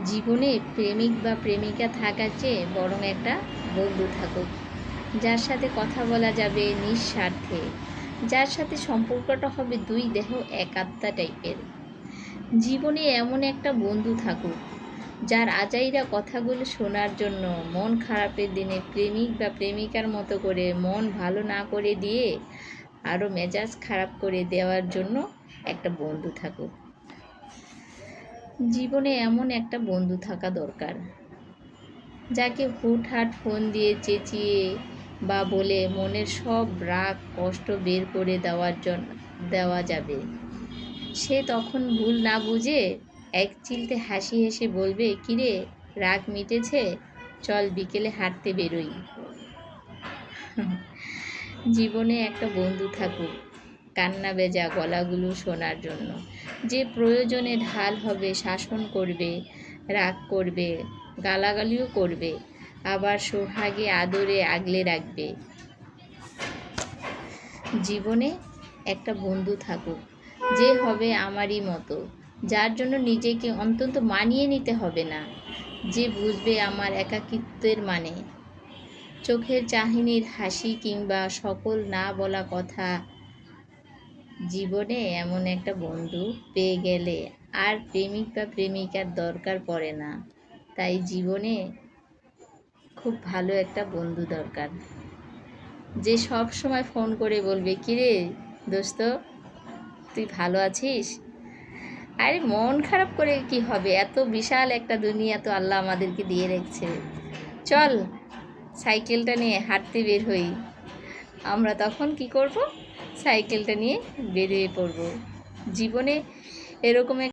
জীবনে প্রেমিক বা প্রেমিকা থাকার চেয়ে বরং একটা বন্ধু থাকুক, যার সাথে কথা বলা যাবে নিঃস্বার্থে, যার সাথে সম্পর্কটা হবে দুই দেহ এক আত্মা টাইপের। জীবনে এমন একটা বন্ধু থাকুক যার আজাইরা কথাগুলো শোনার জন্য, মন খারাপের দিনে প্রেমিক বা প্রেমিকার মতো করে মন ভালো না করে দিয়ে আরও মেজাজ খারাপ করে দেওয়ার জন্য একটা বন্ধু থাকুক। জীবনে এমন একটা বন্ধু থাকা দরকার, যাকে হুটহাট ফোন দিয়ে চেঁচিয়ে বা বলে মনের সব রাগ কষ্ট বের করে দেওয়া যাবে। সে তখন ভুল না বুঝে এক চিলতে হাসি হেসে বলবে, কিরে রাগ মিটেছে, চল বিকেলে হাঁটতে বেরোই। জীবনে একটা বন্ধু থাকুক কান্না ভেজা গলাগুলো শোনার জন্য, যে প্রয়োজনে ঢাল হবে, শাসন করবে, রাগ করবে, গালাগালিও করবে, আবার সোহাগে আদরে আগলে রাখবে। জীবনে একটা বন্ধু থাকুক যে হবে আমারই মতো, যার জন্য নিজেকে অন্তত মানিয়ে নিতে হবে না, যে বুঝবে আমার একাকিত্বের মানে, চোখের চাহনির হাসি কিংবা সকল না বলা কথা। জীবনে এমন একটা বন্ধু পেয়ে গেলে আর প্রেমিক বা প্রেমিকার দরকার পড়ে না। তাই জীবনে খুব ভালো একটা বন্ধু দরকার, যে সব সময় ফোন করে বলবে, কিরে দোস্ত তুই ভালো আছিস? আরে মন খারাপ করে কি হবে, এত বিশাল একটা দুনিয়া তো আল্লাহ আমাদেরকে দিয়ে রেখেছে, চল সাইকেলটা নিয়ে হাঁটতে বের হই। আমরা তখন কি করব? সাইকেলটা নিয়ে বেরিয়ে পড়ব। জীবনে এরকম